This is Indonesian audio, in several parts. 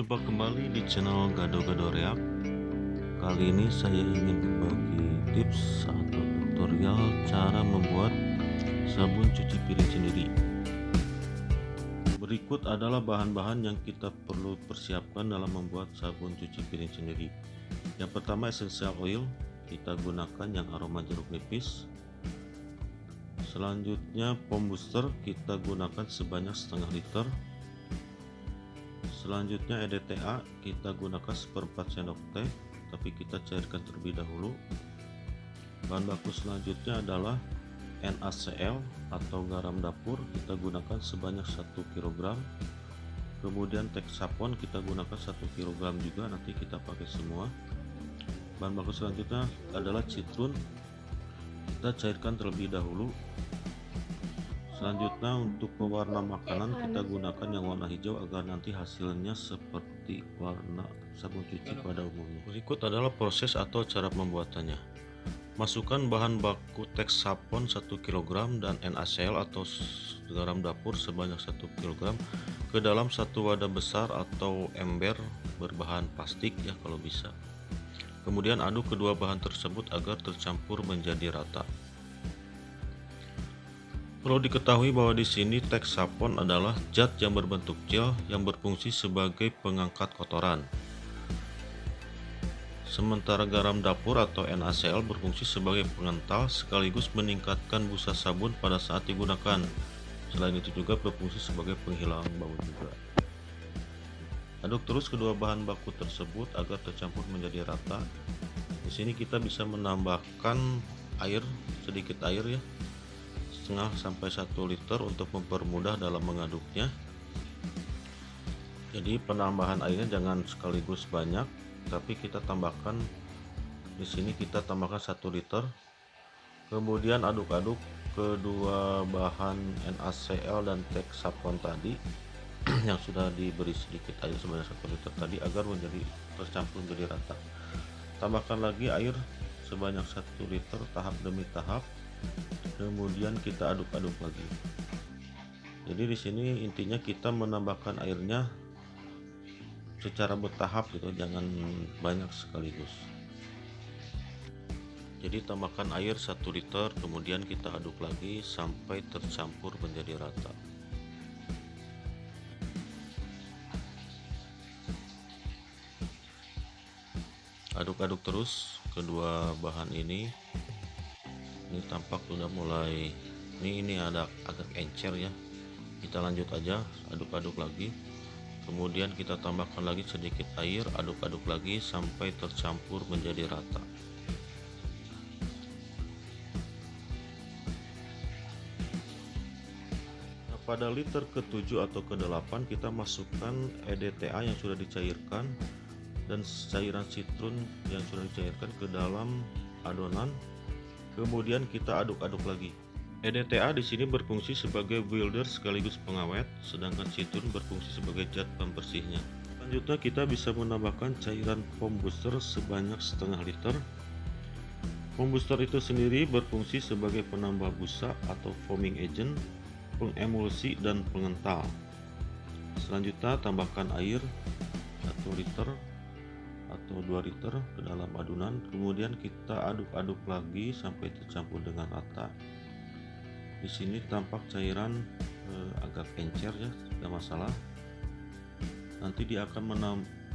Berjumpa kembali di channel Gado-Gado Reak. Kali ini saya ingin berbagi tips atau tutorial cara membuat sabun cuci piring sendiri. Berikut adalah bahan-bahan yang kita perlu persiapkan dalam membuat sabun cuci piring sendiri. Yang pertama, essential oil, kita gunakan yang aroma jeruk nipis. Selanjutnya foam booster, kita gunakan sebanyak setengah liter. Selanjutnya EDTA, kita gunakan 1/4 sendok teh, tapi kita cairkan terlebih dahulu. Bahan baku selanjutnya adalah NaCl atau garam dapur, kita gunakan sebanyak 1 kg. Kemudian Texapon kita gunakan 1 kg juga, nanti kita pakai semua. Bahan baku selanjutnya adalah citrun, kita cairkan terlebih dahulu. Selanjutnya untuk pewarna makanan kita gunakan yang warna hijau agar nanti hasilnya seperti warna sabun cuci pada umumnya. Berikut adalah proses atau cara pembuatannya. Masukkan bahan baku Texapon 1 kg dan NaCl atau garam dapur sebanyak 1 kg ke dalam satu wadah besar atau ember berbahan plastik ya kalau bisa. Kemudian aduk kedua bahan tersebut agar tercampur menjadi rata. Perlu diketahui bahwa di sini Texapon adalah zat yang berbentuk gel yang berfungsi sebagai pengangkat kotoran. Sementara garam dapur atau NaCl berfungsi sebagai pengental sekaligus meningkatkan busa sabun pada saat digunakan. Selain itu juga berfungsi sebagai penghilang bau juga. Aduk terus kedua bahan baku tersebut agar tercampur menjadi rata. Di sini kita bisa menambahkan air, sedikit air ya. Setengah sampai 1 liter untuk mempermudah dalam mengaduknya. Jadi penambahan airnya jangan sekaligus banyak, tapi kita tambahkan di sini kita tambahkan 1 liter. Kemudian aduk-aduk kedua bahan NaCl dan Texapon tadi yang sudah diberi sedikit air sebanyak 1 liter tadi agar menjadi tercampur menjadi rata. Tambahkan lagi air sebanyak 1 liter tahap demi tahap. Kemudian kita aduk-aduk lagi. Jadi di sini intinya kita menambahkan airnya secara bertahap gitu, jangan banyak sekaligus. Jadi tambahkan air 1 liter, kemudian kita aduk lagi sampai tercampur menjadi rata. Aduk-aduk terus kedua bahan ini. Ini tampak sudah mulai ini ada agak encer ya. Kita lanjut aja, aduk-aduk lagi. Kemudian kita tambahkan lagi sedikit air, aduk-aduk lagi sampai tercampur menjadi rata. Nah, pada liter ke-7 atau ke-8 kita masukkan EDTA yang sudah dicairkan dan cairan citrun yang sudah dicairkan ke dalam adonan. Kemudian kita aduk-aduk lagi. EDTA di sini berfungsi sebagai builder sekaligus pengawet, sedangkan citrun berfungsi sebagai zat pembersihnya. Selanjutnya kita bisa menambahkan cairan foam booster sebanyak setengah liter. Foam booster itu sendiri berfungsi sebagai penambah busa atau foaming agent, pengemulsi dan pengental. Selanjutnya tambahkan air 1 liter atau 2 liter ke dalam adonan, kemudian kita aduk-aduk lagi sampai tercampur dengan rata. Di sini tampak cairan agak encer ya, tidak masalah. Nanti dia akan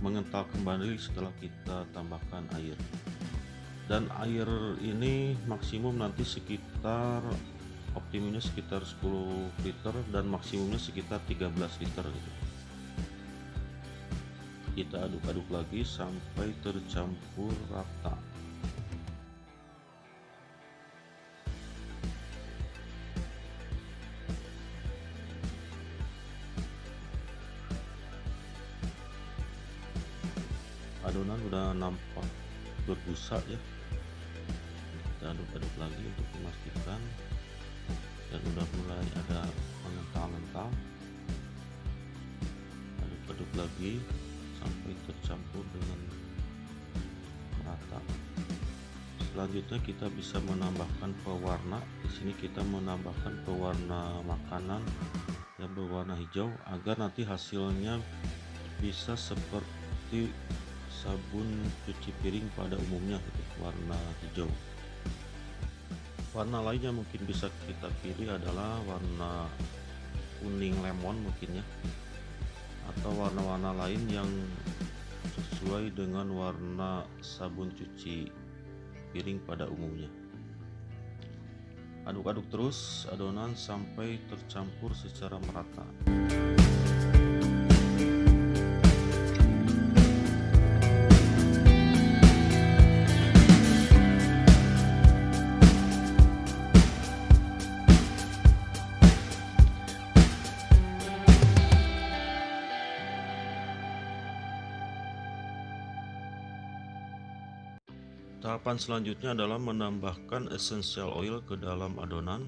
mengental kembali setelah kita tambahkan air. Dan air ini maksimum nanti sekitar optimumnya sekitar 10 liter dan maksimumnya sekitar 13 liter gitu. Kita aduk-aduk lagi sampai tercampur rata. Adonan udah nampak berbusa ya. Kita aduk-aduk lagi untuk memastikan, dan udah mulai ada mengental-mental. Aduk-aduk lagi sampai tercampur dengan rata. Selanjutnya kita bisa menambahkan pewarna. Di sini kita menambahkan pewarna makanan yang berwarna hijau agar nanti hasilnya bisa seperti sabun cuci piring pada umumnya gitu, warna hijau. Warna lain yang mungkin bisa kita pilih adalah warna kuning lemon mungkin ya, atau warna-warna lain yang sesuai dengan warna sabun cuci piring pada umumnya. Aduk-aduk terus adonan sampai tercampur secara merata. Tahapan selanjutnya adalah menambahkan essential oil ke dalam adonan.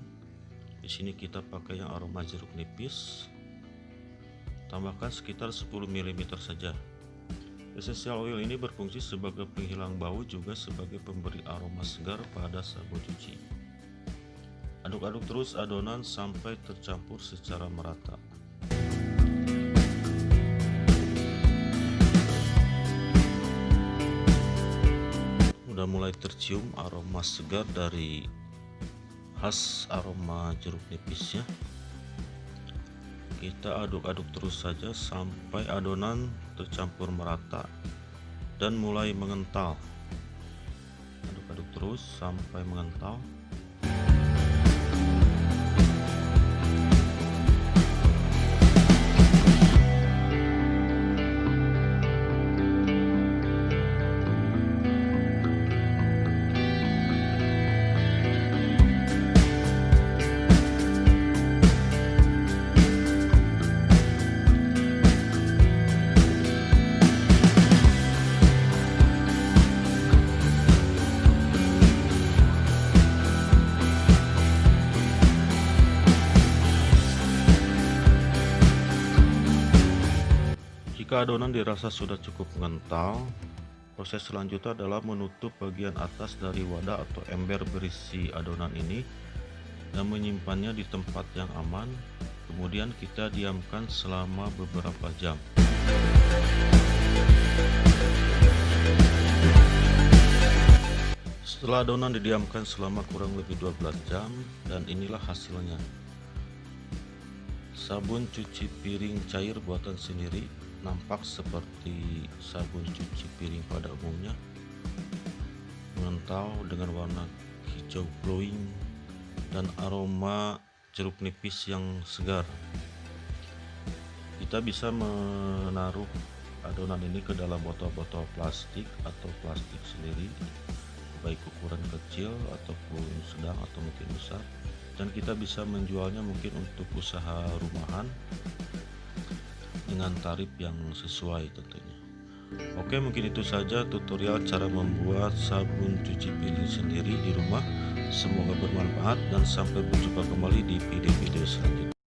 Di sini kita pakai yang aroma jeruk nipis. Tambahkan sekitar 10 ml saja. Essential oil ini berfungsi sebagai penghilang bau juga sebagai pemberi aroma segar pada sabun cuci. Aduk-aduk terus adonan sampai tercampur secara merata. Sudah mulai tercium aroma segar dari khas aroma jeruk nipisnya. Kita aduk-aduk terus saja sampai adonan tercampur merata dan mulai mengental. Aduk-aduk terus sampai mengental. Jika adonan dirasa sudah cukup mengental, proses selanjutnya adalah menutup bagian atas dari wadah atau ember berisi adonan ini dan menyimpannya di tempat yang aman. Kemudian kita diamkan selama beberapa jam. Setelah adonan didiamkan selama kurang lebih 12 jam, dan inilah hasilnya. Sabun cuci piring cair buatan sendiri, nampak seperti sabun cuci piring pada umumnya, mengental dengan warna hijau glowing dan aroma jeruk nipis yang segar. Kita bisa menaruh adonan ini ke dalam botol-botol plastik atau plastik sendiri, baik ukuran kecil ataupun sedang atau mungkin besar, dan kita bisa menjualnya mungkin untuk usaha rumahan dengan tarif yang sesuai tentunya. Oke, mungkin itu saja tutorial cara membuat sabun cuci piring sendiri di rumah. Semoga bermanfaat dan sampai berjumpa kembali di video-video selanjutnya.